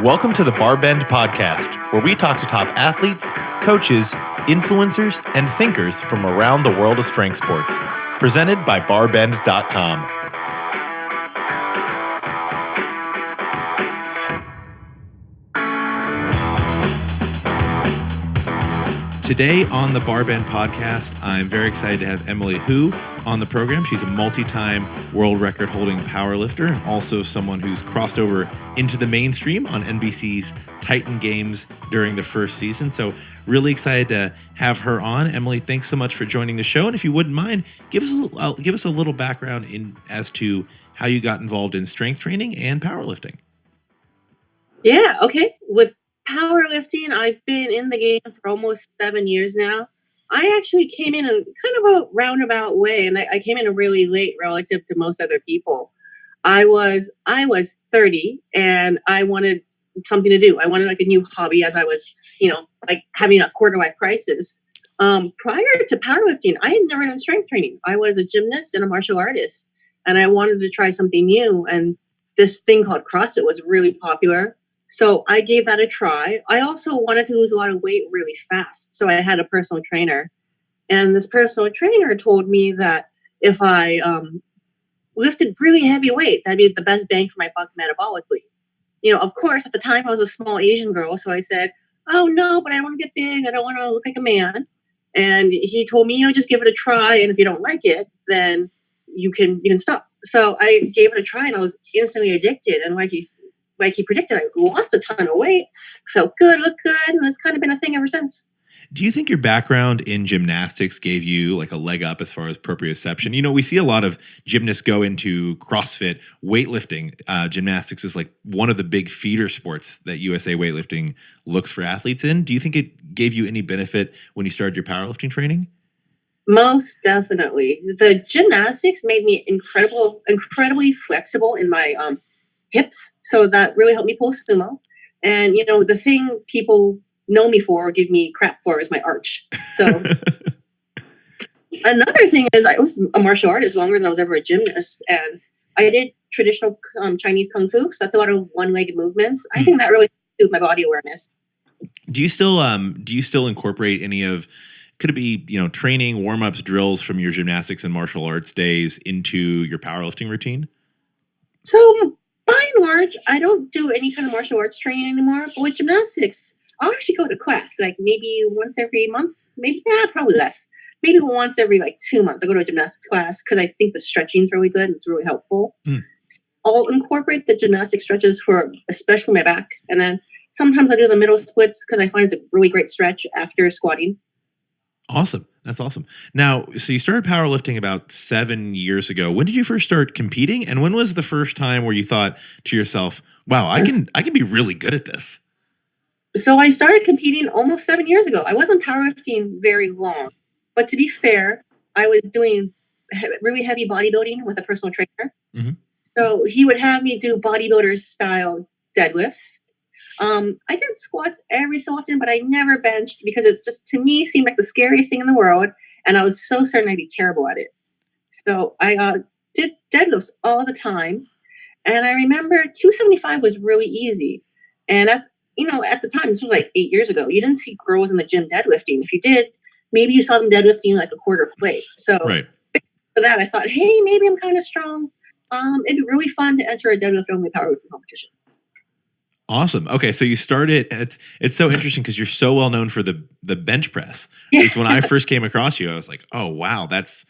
Welcome to the BarBend Podcast, where we talk to top athletes, coaches, influencers, and thinkers from around the world of strength sports. Presented by BarBend.com. Today on the BarBend Podcast, I'm very excited to have Emily Hu on the program. She's a multi-time world record-holding powerlifter and also someone who's crossed over into the mainstream on NBC's Titan Games during the first season. So really excited to have her on. Emily, thanks so much for joining the show. And if you wouldn't mind, give us a little background as to how you got involved in strength training and powerlifting. Yeah, okay. With powerlifting, I've been in the game for almost 7 years now. I actually came in a kind of a roundabout way, and I came in really late relative to most other people. I was 30, and I wanted something to do. I wanted like a new hobby as I was, like having a quarter life crisis. Prior to powerlifting, I had never done strength training. I was a gymnast and a martial artist, and I wanted to try something new. And this thing called CrossFit was really popular. So I gave that a try. I also wanted to lose a lot of weight really fast. So I had a personal trainer. And this personal trainer told me that if I lifted really heavy weight, that'd be the best bang for my buck metabolically. Of course, at the time I was a small Asian girl. So I said, oh no, but I want to get big. I don't want to look like a man. And he told me, just give it a try. And if you don't like it, then you can stop. So I gave it a try and I was instantly addicted. And like he predicted, I lost a ton of weight, felt good, looked good, and it's kind of been a thing ever since. Do you think your background in gymnastics gave you like a leg up as far as proprioception? We see a lot of gymnasts go into CrossFit, weightlifting. Gymnastics is like one of the big feeder sports that USA Weightlifting looks for athletes in. Do you think it gave you any benefit when you started your powerlifting training? Most definitely. The gymnastics made me incredibly flexible in my hips, so that really helped me pull sumo. And the thing people know me for or give me crap for is my arch. So another thing is I was a martial artist longer than I was ever a gymnast, and I did traditional Chinese kung fu. So that's a lot of one-legged movements. I think that really helped my body awareness. Do you still incorporate any of, could it be training, warm-ups, drills from your gymnastics and martial arts days into your powerlifting routine? So by and large, I don't do any kind of martial arts training anymore. But with gymnastics, I'll actually go to class like maybe once every month. Probably less. Maybe once every 2 months. I go to a gymnastics class because I think the stretching is really good and it's really helpful. So I'll incorporate the gymnastic stretches for especially my back. And then sometimes I do the middle splits because I find it's a really great stretch after squatting. Awesome. That's awesome. Now, so you started powerlifting about 7 years ago. When did you first start competing? And when was the first time where you thought to yourself, wow, I can be really good at this? So I started competing almost 7 years ago. I wasn't powerlifting very long, but to be fair, I was doing really heavy bodybuilding with a personal trainer. Mm-hmm. So he would have me do bodybuilder style deadlifts. I did squats every so often, but I never benched because it just, to me, seemed like the scariest thing in the world. And I was so certain I'd be terrible at it. So I did deadlifts all the time. And I remember 275 was really easy. And at the time, this was like 8 years ago, you didn't see girls in the gym deadlifting. If you did, maybe you saw them deadlifting like a quarter plate. So right. For that, I thought, hey, maybe I'm kind of strong. It'd be really fun to enter a deadlift-only powerlifting competition. Awesome. Okay, so you started. It's so interesting because you're so well known for the bench press. Yeah. Because when I first came across you, I was like, oh wow, that's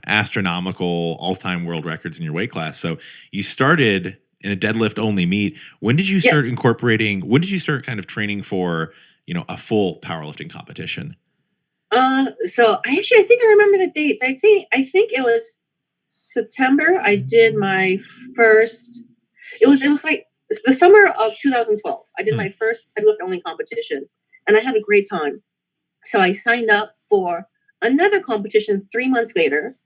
astronomical all-time world records in your weight class. So you started in a deadlift only meet. When did you start incorporating? When did you start kind of training for a full powerlifting competition? So I think I remember the dates. I think it was September. I did my first. It was like the summer of 2012. I did my first deadlift only competition, and I had a great time. So I signed up for another competition 3 months later.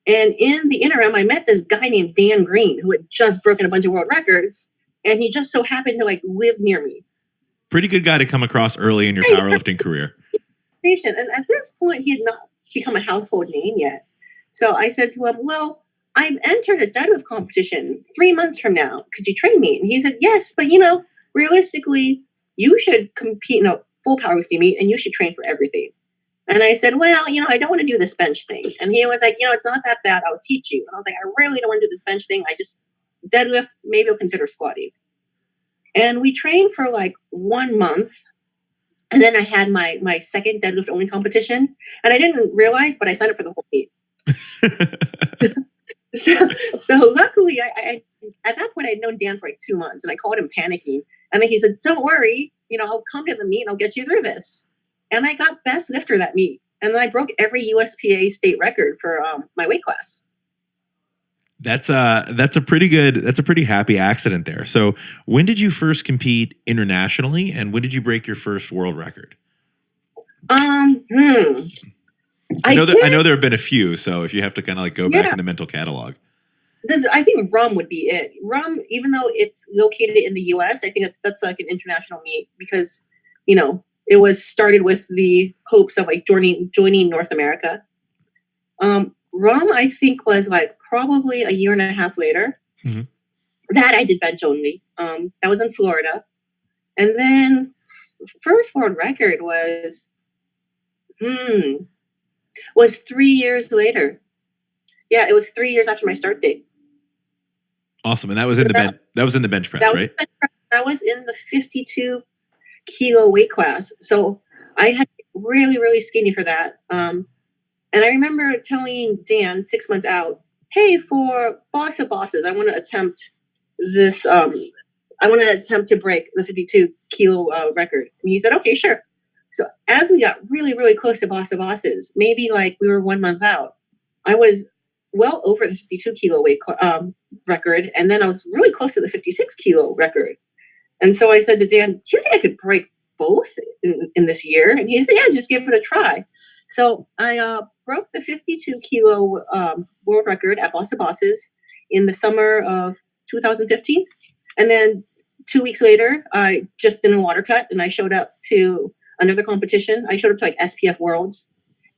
And in the interim, I met this guy named Dan Green who had just broken a bunch of world records, and he just so happened to live near me. Pretty good guy to come across early in your powerlifting career. And at this point, he had not become a household name yet. So I said to him, well, I've entered a deadlift competition 3 months from now. Could you train me? And he said, yes, but realistically, you should compete in a full powerlifting meet and you should train for everything. And I said, well, I don't want to do this bench thing. And he was like, it's not that bad. I'll teach you. And I was like, I really don't want to do this bench thing. I just deadlift, maybe I'll consider squatting. And we trained for like 1 month. And then I had my second deadlift only competition. And I didn't realize, but I signed up for the whole meet. So luckily, I at that point, I'd known Dan for like 2 months. And I called him panicking. And then he said, don't worry, I'll come to the meet and I'll get you through this. And I got best lifter that meet. And then I broke every USPA state record for my weight class. That's a pretty happy accident there. So when did you first compete internationally, and when did you break your first world record? I know there have been a few. So if you have to kind of like go back in the mental catalog. I think RUM would be it. RUM, even though it's located in the US, I think that's like an international meet because, it was started with the hopes of like joining North America. RUM, I think, was like probably a year and a half later. Mm-hmm. That I did bench only. That was in Florida. And then first world record was 3 years later. Yeah, it was 3 years after my start date. Awesome. And that was in the bench press, right? That was in the 52 kilo weight class. So I had really, really skinny for that. And I remember telling Dan 6 months out, hey, for Boss of Bosses, I want to attempt this. I want to attempt to break the 52 kilo record. And he said, okay, sure. So as we got really, really close to Boss of Bosses, maybe like we were 1 month out, I was well over the 52 kilo weight record. And then I was really close to the 56 kilo record. And so I said to Dan, do you think I could break both in this year? And he said, yeah, just give it a try. So I broke the 52 kilo world record at Boss of Bosses in the summer of 2015. And then 2 weeks later, I just did a water cut and I showed up to another competition. I showed up to like SPF Worlds.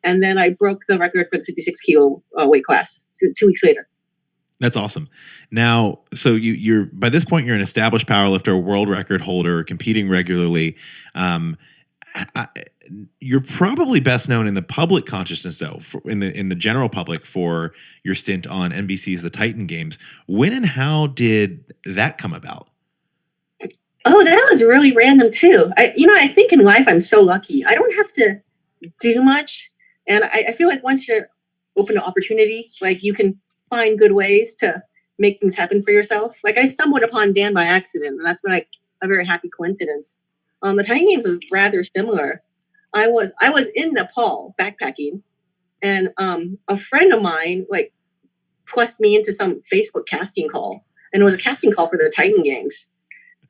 And then I broke the record for the 56 kilo weight class 2 weeks later. That's awesome. Now, so you're by this point, you're an established powerlifter, world record holder, competing regularly. You're probably best known in the public consciousness, though, in the general public, for your stint on NBC's The Titan Games. When and how did that come about? Oh, that was really random too. I think in life I'm so lucky. I don't have to do much, and I feel like once you're open to opportunity, like you can find good ways to make things happen for yourself. Like I stumbled upon Dan by accident, and that's been like a very happy coincidence. The Titan Games was rather similar. I was in Nepal backpacking, and a friend of mine like pressed me into some Facebook casting call, and it was a casting call for the Titan Games.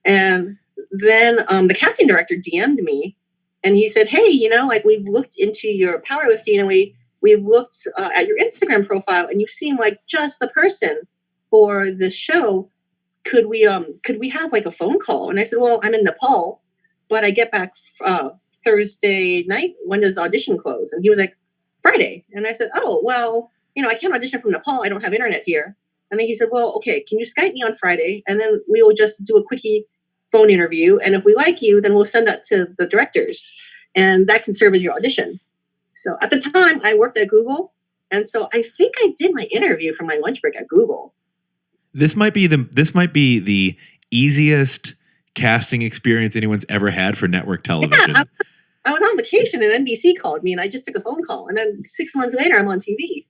And then the casting director DM'd me, and he said, "Hey, like we've looked into your powerlifting, and we've looked at your Instagram profile, and you seem like just the person for this show. Could we have like a phone call?" And I said, "Well, I'm in Nepal, but I get back Thursday night. When does audition close?" And he was like, "Friday." And I said, "Oh, well, I can't audition from Nepal. I don't have internet here." And then he said, "Well, okay, can you Skype me on Friday? And then we will just do a quickie phone interview. And if we like you, then we'll send that to the directors. And that can serve as your audition." So at the time, I worked at Google. And so I think I did my interview for my lunch break at Google. This might be the easiest casting experience anyone's ever had for network television. Yeah, I was on vacation and NBC called me and I just took a phone call. And then 6 months later, I'm on TV.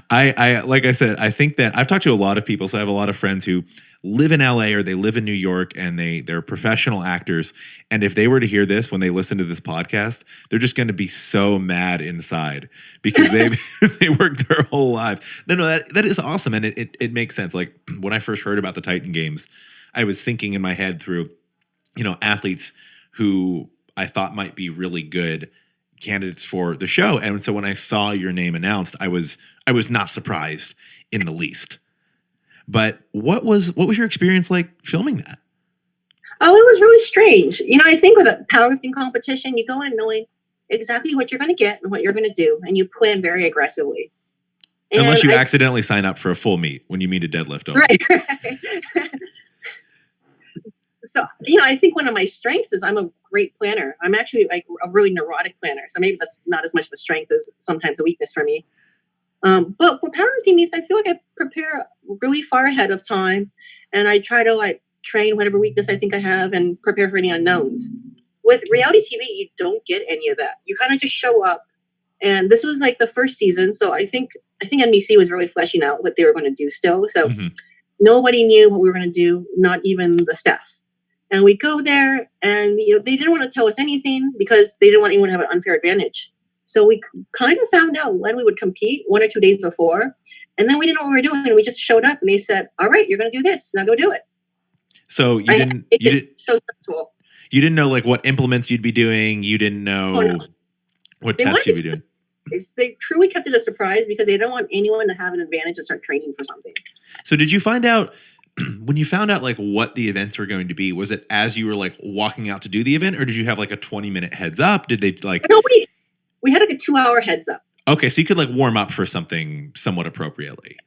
I like I said, I think that I've talked to a lot of people. So I have a lot of friends who live in LA or they live in New York, and they're professional actors. And if they were to hear this when they listen to this podcast, they're just going to be so mad inside because they worked their whole lives. No, that is awesome. And it makes sense. Like when I first heard about the Titan Games, I was thinking in my head through, athletes who I thought might be really good candidates for the show. And so when I saw your name announced, I was not surprised in the least. But what was your experience like filming that? Oh, it was really strange. I think with a powerlifting competition, you go in knowing exactly what you're going to get and what you're going to do, and you plan very aggressively. And unless you accidentally sign up for a full meet when you meet a deadlift only. Right. So, I think one of my strengths is I'm a great planner. I'm actually like a really neurotic planner. So maybe that's not as much of a strength as sometimes a weakness for me. But for powerlifting meets, I feel like I prepare really far ahead of time. And I try to like train whatever weakness I think I have and prepare for any unknowns. With reality TV, you don't get any of that. You kind of just show up. And this was like the first season. So I think NBC was really fleshing out what they were going to do still. So nobody knew what we were going to do, not even the staff. And we'd go there and, they didn't want to tell us anything because they didn't want anyone to have an unfair advantage. So we kind of found out when we would compete 1 or 2 days before. And then we didn't know what we were doing. And we just showed up and they said, all right, you're going to do this. Now go do it. So you didn't so stressful. You didn't know like what implements you'd be doing. You didn't know what tests you'd be doing. They truly kept it a surprise because they don't want anyone to have an advantage to start training for something. So did you find out when you found out like what the events were going to be, was it as you were like walking out to do the event, or did you have like a 20-minute heads up? Did they like? No, we had like a 2-hour heads up. Okay, so you could like warm up for something somewhat appropriately.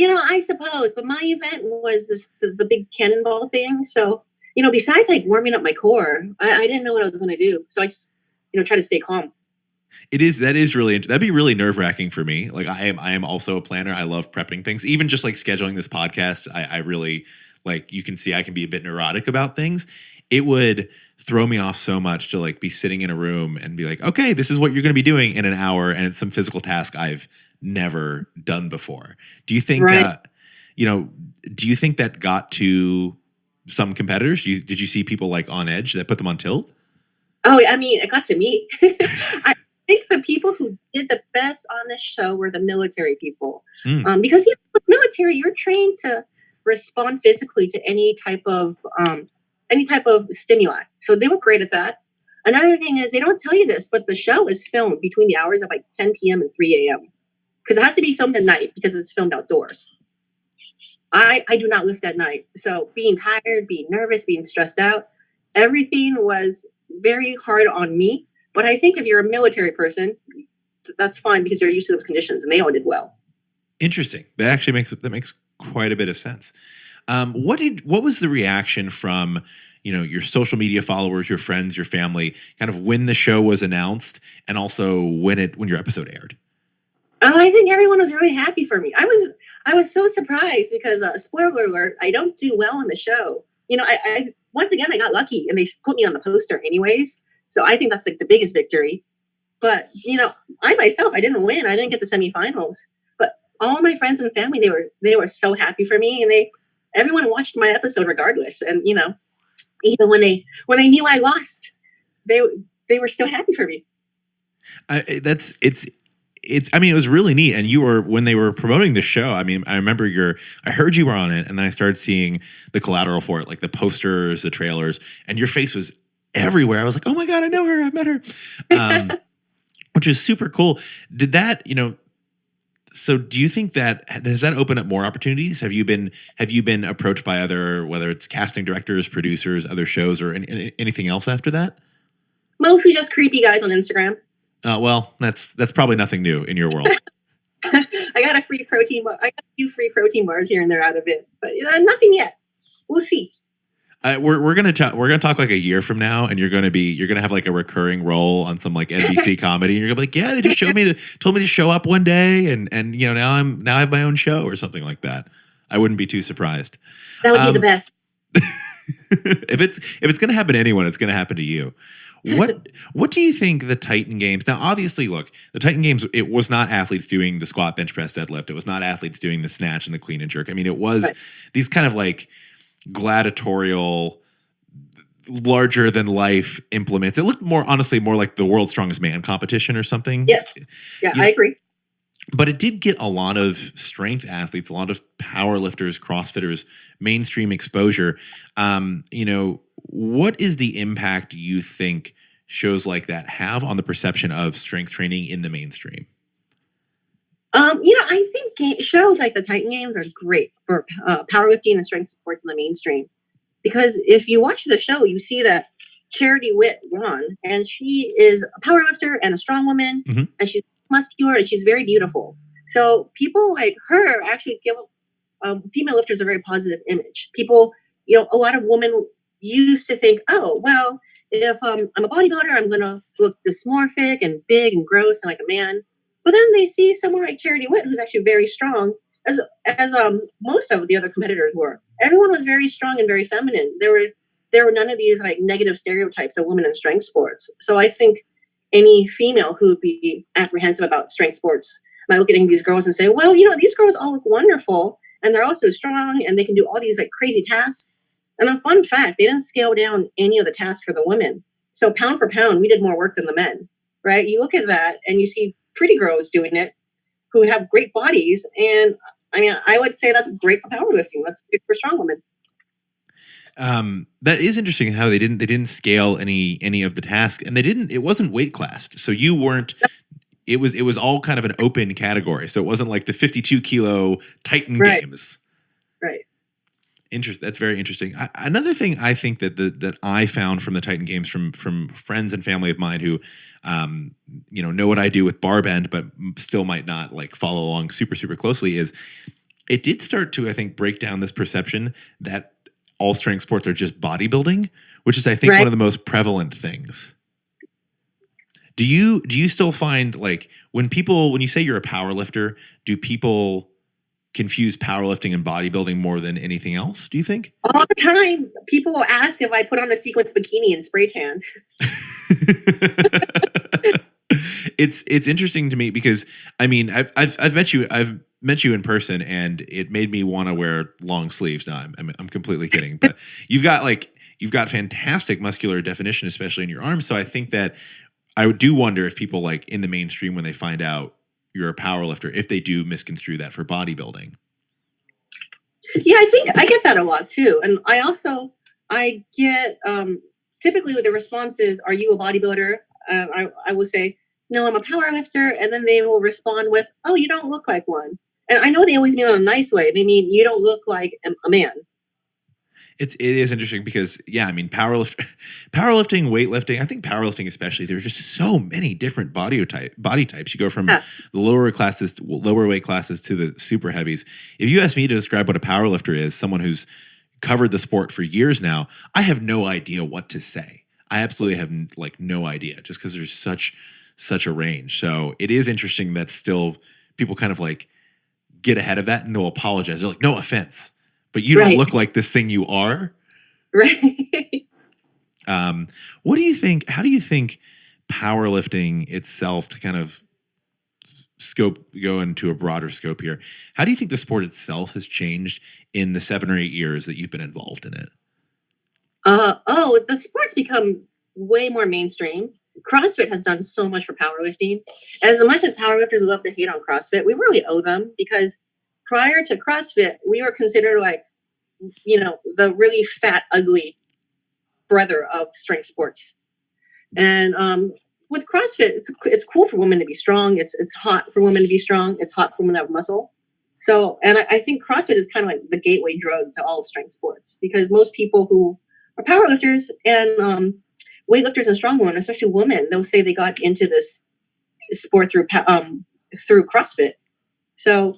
I suppose, but my event was the big cannonball thing. So, besides like warming up my core, I didn't know what I was going to do. So I just, try to stay calm. That'd be really nerve-wracking for me. Like I am also a planner. I love prepping things. Even just like scheduling this podcast, I really like, you can see I can be a bit neurotic about things. It would throw me off so much to like be sitting in a room and be like, okay, this is what you're going to be doing in an hour. And it's some physical task I've never done before. Do you think, do you think that got to some competitors? Did you see people like on edge that put them on tilt? Oh, I mean, it got to me. I think the people who did the best on this show were the military people. Because with military, you're trained to respond physically to any type of stimuli. So they were great at that. Another thing is they don't tell you this, but the show is filmed between the hours of like 10 p.m. and 3 a.m. because it has to be filmed at night because it's filmed outdoors. I do not lift at night. So being tired, being nervous, being stressed out, everything was very hard on me. But I think if you're a military person, that's fine because they're used to those conditions and they all did well. Interesting. That actually makes quite a bit of sense. What was the reaction from, your social media followers, your friends, your family, kind of when the show was announced and also when your episode aired? Oh, I think everyone was really happy for me. I was so surprised because spoiler alert, I don't do well on the show. I once again, I got lucky and they put me on the poster anyways. So I think that's like the biggest victory. But, I myself, I didn't win. I didn't get to semifinals. But all my friends and family, they were so happy for me. And everyone watched my episode regardless. And, even when they knew I lost, they were still happy for me. It was really neat. And when they were promoting the show, I remember I heard you were on it and then I started seeing the collateral for it, like the posters, the trailers, and your face was everywhere. I was like, oh my God, I know her. I've met her. Which is super cool. Did that, so do you think does that open up more opportunities? Have you been approached by other, whether it's casting directors, producers, other shows, or anything else after that? Mostly just creepy guys on Instagram. Well, that's probably nothing new in your world. I got a free protein bar. I got a few free protein bars here and there out of it, but nothing yet. We'll see. We're gonna talk like a year from now, and you're gonna have like a recurring role on some like NBC comedy. And you're gonna be like, yeah, they just told me to show up one day, and now I have my own show or something like that. I wouldn't be too surprised. That would be the best. If it's gonna happen to anyone, it's gonna happen to you. What do you think the Titan Games? Now, obviously, look, the Titan Games, it was not athletes doing the squat, bench press, deadlift. It was not athletes doing the snatch and the clean and jerk. It was these kind of like gladiatorial, larger than life implements. It looked more like the world's strongest man competition or something. Yes. Yeah, I agree. But it did get a lot of strength athletes, a lot of powerlifters, CrossFitters, mainstream exposure. What is the impact you think shows like that have on the perception of strength training in the mainstream? I think shows like the Titan Games are great for powerlifting and strength sports in the mainstream. Because if you watch the show, you see that Charity Witt won, and she is a powerlifter and a strong woman, and she's muscular and she's very beautiful. So people like her actually give female lifters a very positive image. People, you know, a lot of women used to think, oh, well, if I'm a bodybuilder, I'm going to look dysmorphic and big and gross and like a man. But then they see someone like Charity Witt, who's actually very strong, as most of the other competitors were. Everyone was very strong and very feminine. There were none of these like negative stereotypes of women in strength sports. So I think any female who would be apprehensive about strength sports might look at these girls and say, well, you know, these girls all look wonderful and they're also strong and they can do all these like crazy tasks. And a fun fact, they didn't scale down any of the tasks for the women. So pound for pound, we did more work than the men, right? You look at that and you see pretty girls doing it who have great bodies. And I mean, I would say that's great for powerlifting. That's good for strong women. That is interesting how they didn't scale any of the tasks, and it wasn't weight classed. So you weren't, it was all kind of an open category. So it wasn't like the 52 kilo Titan games. Right. Interesting. That's very interesting. Another thing I think that I found from the Titan games from friends and family of mine who, know what I do with BarBend, but still might not like follow along super, super closely, is it did start to, I think, break down this perception that all strength sports are just bodybuilding, which is, I think, one of the most prevalent things. Do you still find, like, when you say you're a power lifter, do people confuse powerlifting and bodybuilding more than anything else, do you think? All the time. People will ask if I put on a sequence bikini and spray tan. It's interesting to me because, I mean, I've met you in person, and it made me want to wear long sleeves. No, I'm completely kidding, but you've got fantastic muscular definition, especially in your arms. So I think that I do wonder if people, like, in the mainstream, when they find out you're a power lifter, if they do misconstrue that for bodybuilding. Yeah, I think I get that a lot too. And I get typically the response is, are you a bodybuilder? I will say, no, I'm a power lifter. And then they will respond with, oh, you don't look like one. And I know they always mean it in a nice way. They mean you don't look like a man. It is interesting because, yeah, I mean, powerlifting, weightlifting, I think powerlifting especially, there's just so many different body types. You go from the lower weight classes to the super heavies. If you ask me to describe what a powerlifter is, someone who's covered the sport for years now, I have no idea what to say. I absolutely have no idea, just because there's such a range. So it is interesting that still people kind of like get ahead of that and they'll apologize. They're like, no offense, but you don't look like this thing you are. Right. What do you think? How do you think powerlifting itself, to kind of go into a broader scope here, how do you think the sport itself has changed in the 7 or 8 years that you've been involved in it? The sport's become way more mainstream. CrossFit has done so much for powerlifting. As much as powerlifters love to hate on CrossFit, we really owe them, because prior to CrossFit, we were considered like, the really fat, ugly brother of strength sports. And with CrossFit, it's cool for women to be strong. It's hot for women to be strong. It's hot for women to have muscle. So, and I think CrossFit is kind of like the gateway drug to all strength sports, because most people who are powerlifters and weightlifters and strong women, especially women, they'll say they got into this sport through CrossFit. So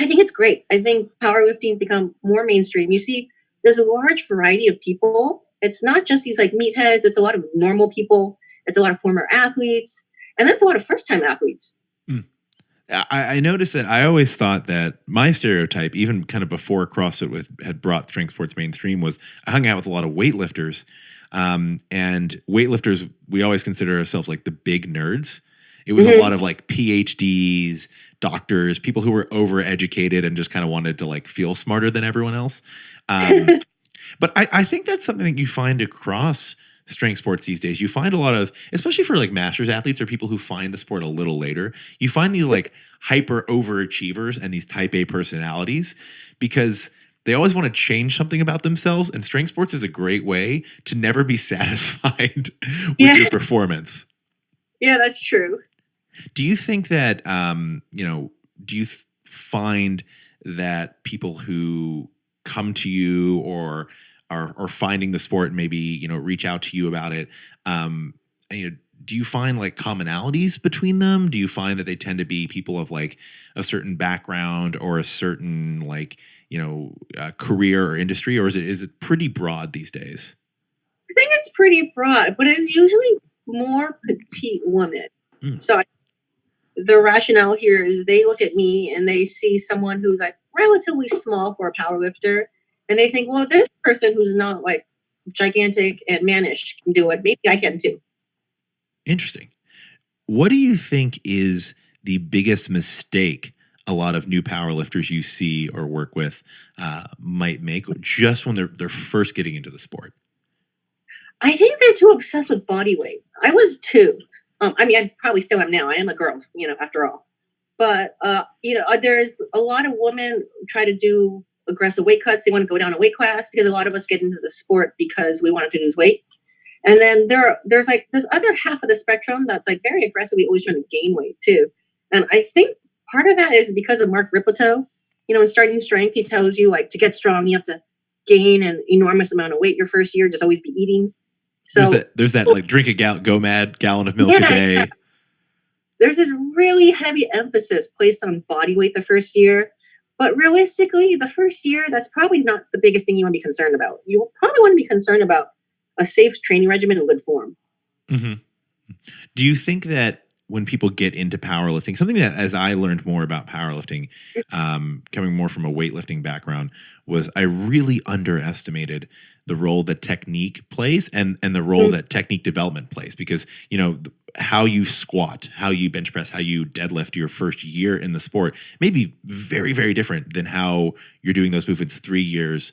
I think it's great. I think powerlifting's become more mainstream. You see, there's a large variety of people. It's not just these like meatheads. It's a lot of normal people. It's a lot of former athletes, and that's a lot of first-time athletes. I noticed that I always thought that my stereotype, even kind of before CrossFit had brought strength sports mainstream, was I hung out with a lot of weightlifters. And weightlifters, we always consider ourselves like the big nerds. It was a lot of like PhDs, doctors, people who were overeducated and just kind of wanted to like feel smarter than everyone else. But I think that's something that you find across strength sports these days. You find a lot of, especially for like masters athletes or people who find the sport a little later, you find these like hyper overachievers and these type A personalities, because they always want to change something about themselves. And strength sports is a great way to never be satisfied with your performance. Yeah, that's true. Do you think that, do you find that people who come to you or are finding the sport and maybe, reach out to you about it, do you find like commonalities between them? Do you find that they tend to be people of like a certain background or a certain like, career or industry, or is it pretty broad these days? I think it's pretty broad, but it's usually more petite women. So the rationale here is they look at me and they see someone who's like relatively small for a powerlifter, and they think, well, this person who's not like gigantic and mannish can do it. Maybe I can too. Interesting. What do you think is the biggest mistake a lot of new powerlifters you see or work with might make just when they're first getting into the sport? I think they're too obsessed with body weight. I was too. I probably still am now. I am a girl, after all. But, there's a lot of women try to do aggressive weight cuts. They want to go down a weight class because a lot of us get into the sport because we wanted to lose weight. And then there's like this other half of the spectrum that's like very aggressively always trying to gain weight too. And I think part of that is because of Mark Rippleto. In Starting Strength, he tells you like to get strong, you have to gain an enormous amount of weight your first year, just always be eating. So there's that like drink a gallon of milk a day. Yeah. There's this really heavy emphasis placed on body weight the first year. But realistically, the first year, that's probably not the biggest thing you want to be concerned about. You probably want to be concerned about a safe training regimen and good form. Mm-hmm. Do you think that when people get into powerlifting, something that as I learned more about powerlifting, coming more from a weightlifting background, was I really underestimated the role that technique plays and the role that technique development plays, because, how you squat, how you bench press, how you deadlift your first year in the sport may be very, very different than how you're doing those movements 3 years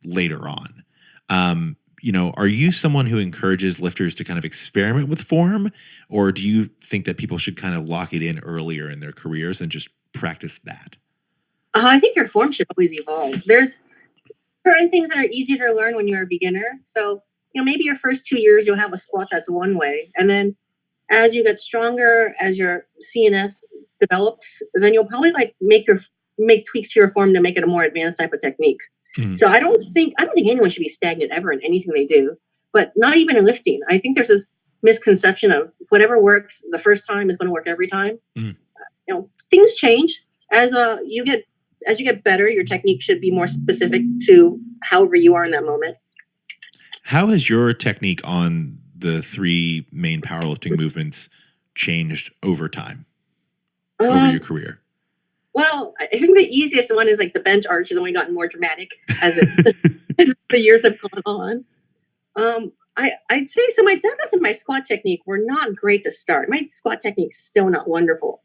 later on. Are you someone who encourages lifters to kind of experiment with form, or do you think that people should kind of lock it in earlier in their careers and just practice that? I think your form should always evolve. There's certain things that are easier to learn when you're a beginner. So, maybe your first 2 years, you'll have a squat that's one way. And then as you get stronger, as your CNS develops, then you'll probably like make tweaks to your form to make it a more advanced type of technique. Mm-hmm. So I don't think anyone should be stagnant ever in anything they do, but not even in lifting. I think there's this misconception of whatever works the first time is going to work every time. Mm-hmm. Things change as you get better. Your technique should be more specific to however you are in that moment. How has your technique on the 3 main powerlifting movements changed over time, over your career? Well, I think the easiest one is like the bench arch has only gotten more dramatic as the years have gone on. I'd say so. My deadlift and my squat technique were not great to start. My squat technique's still not wonderful.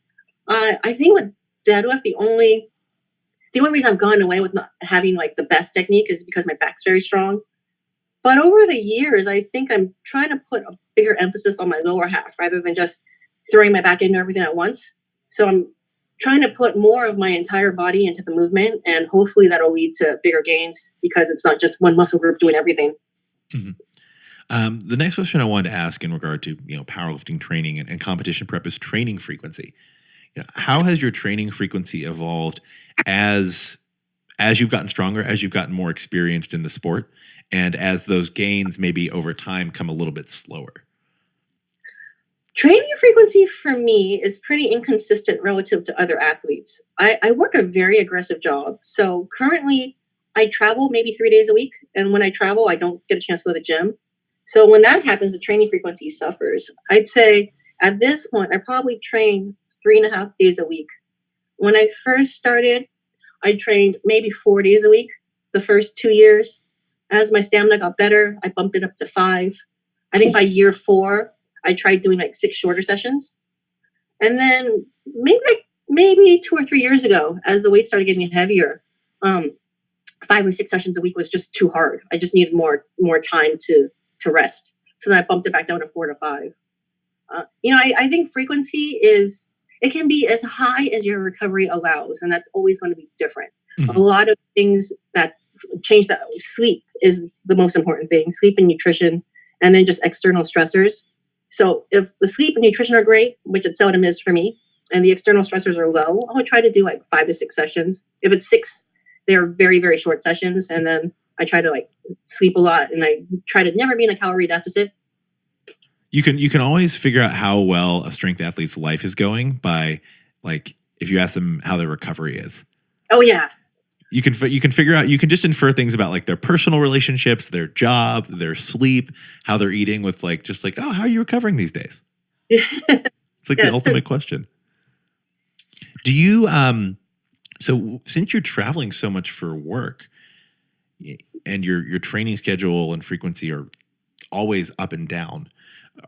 I think with deadlift, the only reason I've gone away with not having like the best technique is because my back's very strong. But over the years, I think I'm trying to put a bigger emphasis on my lower half rather than just throwing my back into everything at once. So I'm trying to put more of my entire body into the movement, and hopefully that'll lead to bigger gains because it's not just one muscle group doing everything. Mm-hmm. The next question I wanted to ask in regard to powerlifting training and competition prep is training frequency. How has your training frequency evolved as you've gotten stronger, as you've gotten more experienced in the sport, and as those gains maybe over time come a little bit slower? Training frequency for me is pretty inconsistent relative to other athletes. I work a very aggressive job. So currently I travel maybe 3 days a week. And when I travel, I don't get a chance to go to the gym. So when that happens, the training frequency suffers. I'd say at this point, I probably train 3.5 days a week. When I first started, I trained maybe 4 days a week the first 2 years. As my stamina got better, I bumped it up to 5. I think by year 4, I tried doing like 6 shorter sessions. And then maybe 2 or 3 years ago, as the weight started getting heavier, 5 or 6 sessions a week was just too hard. I just needed more time to rest. So then I bumped it back down to 4 to 5. I think frequency it can be as high as your recovery allows, and that's always going to be different. Mm-hmm. A lot of things that change that. Sleep is the most important thing. Sleep and nutrition, and then just external stressors. So if the sleep and nutrition are great, which it seldom is for me, and the external stressors are low, I'll try to do like 5 to 6 sessions. If it's 6, they're very, very short sessions. And then I try to like sleep a lot, and I try to never be in a calorie deficit. You can always figure out how well a strength athlete's life is going by, like, if you ask them how their recovery is. Oh yeah. You can figure out, you can just infer things about like their personal relationships, their job, their sleep, how they're eating with like, just like, oh, how are you recovering these days? It's like the ultimate question. Do you, so since you're traveling so much for work and your training schedule and frequency are always up and down,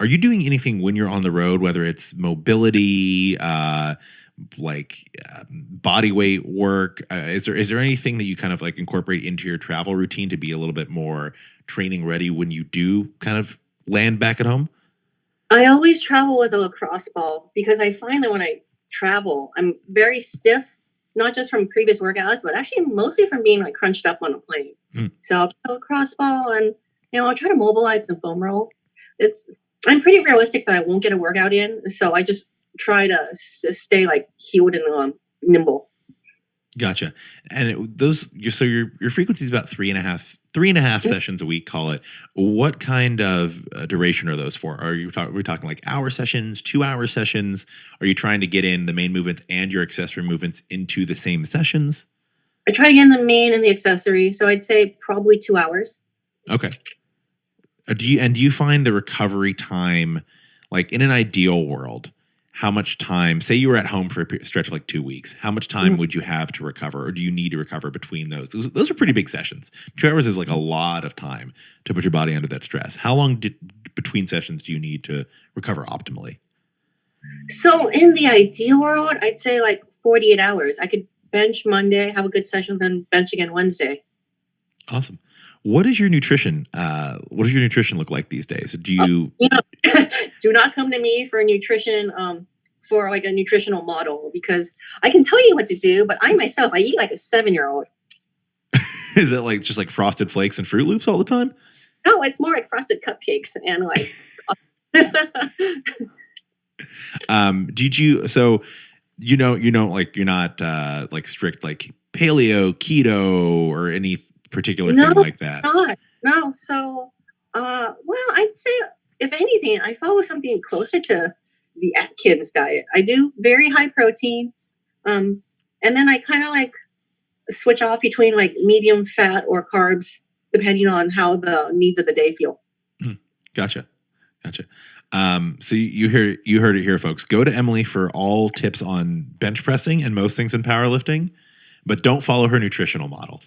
are you doing anything when you're on the road, whether it's mobility, body weight work? Is there anything that you kind of like incorporate into your travel routine to be a little bit more training ready when you do kind of land back at home? I always travel with a lacrosse ball because I find that when I travel, I'm very stiff, not just from previous workouts, but actually mostly from being like crunched up on a plane. So I'll put a lacrosse ball and, I'll try to mobilize the foam roll. I'm pretty realistic that I won't get a workout in. So I just try to stay like healed and nimble. Gotcha. And your frequency is about three and a half sessions a week, call it. What kind of duration are those for? Are we talking like hour sessions, 2-hour sessions? Are you trying to get in the main movements and your accessory movements into the same sessions? I try to get in the main and the accessory. So I'd say probably 2 hours. Okay. Do you find the recovery time, like in an ideal world, how much time, say you were at home for a stretch of like 2 weeks, how much time would you have to recover, or do you need to recover between those? Those are pretty big sessions. 2 hours is like a lot of time to put your body under that stress. How long between sessions do you need to recover optimally? So in the ideal world, I'd say like 48 hours. I could bench Monday, have a good session, then bench again Wednesday. Awesome. What is your nutrition? What does your nutrition look like these days? Do you do not come to me for nutrition, for like a nutritional model, because I can tell you what to do, but I myself, I eat like a 7-year-old. Is it like just like Frosted Flakes and Fruit Loops all the time? No, it's more like frosted cupcakes and like. Did you? So like you're not like strict like paleo, keto, or any particular thing like that? No. So, well, I'd say if anything, I follow something closer to the Atkins diet. I do very high protein, and then I kind of like switch off between like medium fat or carbs depending on how the needs of the day feel. Gotcha. So you heard it here, folks. Go to Emily for all tips on bench pressing and most things in powerlifting, but don't follow her nutritional model.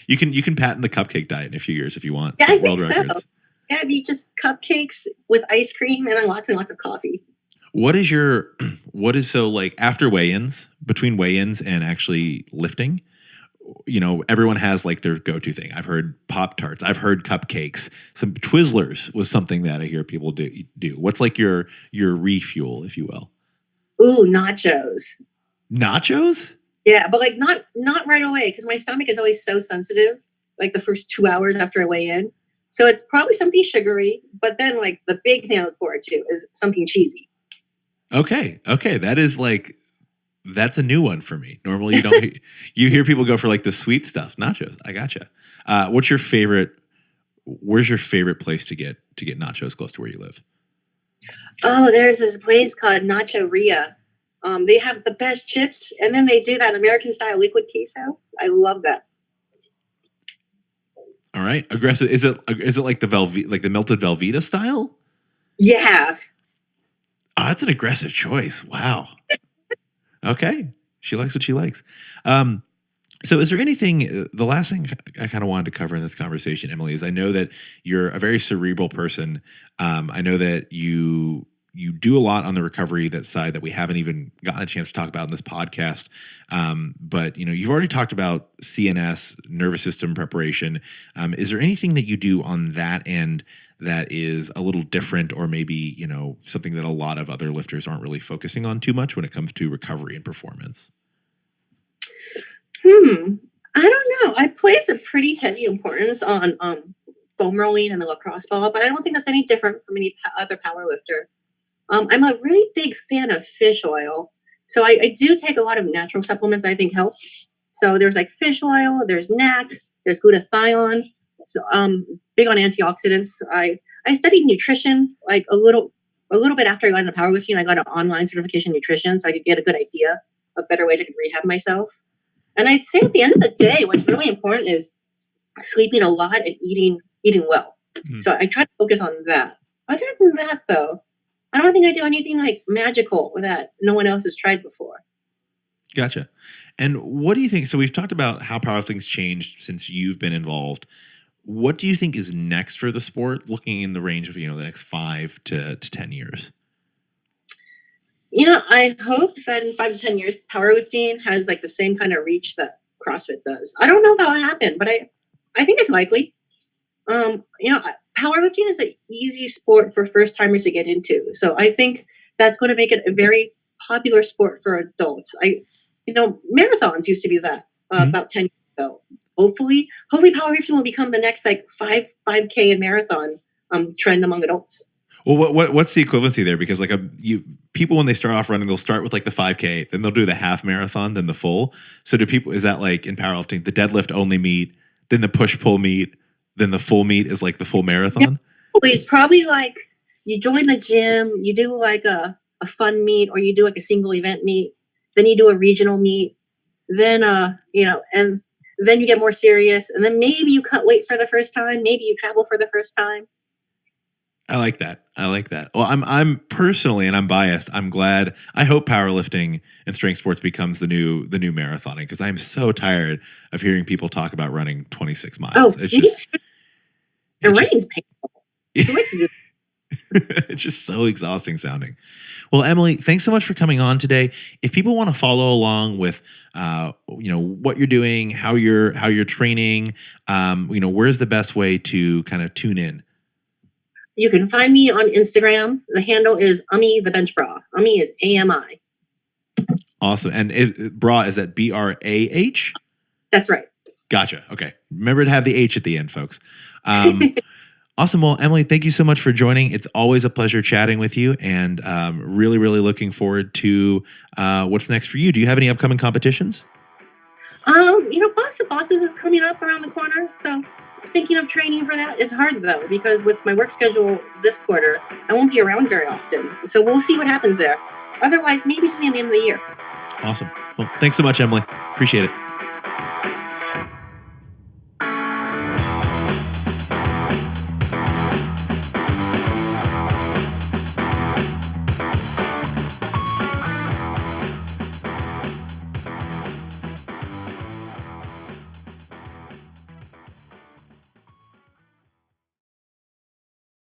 You can patent the cupcake diet in a few years if you want. Yeah, I think world records. So. Yeah, it'd be just cupcakes with ice cream and then lots and lots of coffee. What is so like after weigh-ins, between weigh-ins and actually lifting, everyone has like their go-to thing. I've heard Pop-Tarts. I've heard cupcakes. Some Twizzlers was something that I hear people do. What's like your refuel, if you will? Ooh, nachos. Nachos? Yeah, but like not right away, because my stomach is always so sensitive, like the first 2 hours after I weigh in. So it's probably something sugary, but then like the big thing I look forward to is something cheesy. Okay. That's a new one for me. Normally you don't you hear people go for like the sweet stuff, nachos. I gotcha. Where's your favorite place to get nachos close to where you live? Oh, there's this place called Nachoria. They have the best chips, and then they do that American style liquid queso. I love that. All right, aggressive. Is it like the melted Velveeta style? Yeah. Oh, that's an aggressive choice. Wow. Okay, she likes what she likes. So is there anything, the last thing I kind of wanted to cover in this conversation, Emily, is I know that you're a very cerebral person. I know that you do a lot on the recovery side that we haven't even gotten a chance to talk about in this podcast. But you've already talked about CNS, nervous system preparation. Is there anything that you do on that end that is a little different, or maybe, something that a lot of other lifters aren't really focusing on too much when it comes to recovery and performance? I don't know. I place a pretty heavy importance on foam rolling and the lacrosse ball, but I don't think that's any different from any other power lifter. I'm a really big fan of fish oil. So I do take a lot of natural supplements that I think help. So there's like fish oil, there's NAC, there's glutathione. So big on antioxidants. I I studied nutrition like a little bit after I got into powerlifting. I got an online certification in nutrition so I could get a good idea of better ways I could rehab myself. And I'd say at the end of the day, what's really important is sleeping a lot and eating well. Mm-hmm. So I try to focus on that. Other than that, though, I don't think I do anything like magical that no one else has tried before. Gotcha. And what do you think? So we've talked about how powerlifting's changed since you've been involved. What do you think is next for the sport, looking in the range of, the next 5 to 10 years? I hope that in 5 to 10 years, powerlifting has like the same kind of reach that CrossFit does. I don't know if that'll happen, but I think it's likely. Powerlifting is an easy sport for first timers to get into. So I think that's going to make it a very popular sport for adults. Marathons used to be that about 10 years ago. Hopefully powerlifting will become the next like 5K and marathon trend among adults. Well, what's the equivalency there? Because like people when they start off running, they'll start with like the 5K, then they'll do the half marathon, then the full. So is that like in powerlifting, the deadlift only meet, then the push pull meet, then the full meet is like the full marathon? Yeah, it's probably like you join the gym, you do like a fun meet, or you do like a single event meet, then you do a regional meet, then and then you get more serious, and then maybe you cut weight for the first time, maybe you travel for the first time. I like that. Well, I'm personally, and I'm biased, I'm glad. I hope powerlifting and strength sports becomes the new marathoning, because I'm so tired of hearing people talk about running 26 miles. Oh, running's painful. It's just so exhausting sounding. Well, Emily, thanks so much for coming on today. If people want to follow along with, what you're doing, how you're training, where's the best way to kind of tune in? You can find me on Instagram. The handle is Ummi the Bench Bra. Ummi is AMI. Awesome. And bra, is that BRAH? That's right. Gotcha. Okay. Remember to have the H at the end, folks. Awesome. Well, Emily, thank you so much for joining. It's always a pleasure chatting with you, and really, really looking forward to what's next for you. Do you have any upcoming competitions? Boss of Bosses is coming up around the corner, so thinking of training for that. It's hard though, because with my work schedule this quarter, I won't be around very often. So we'll see what happens there. Otherwise, maybe something at the end of the year. Awesome. Well, thanks so much, Emily. Appreciate it.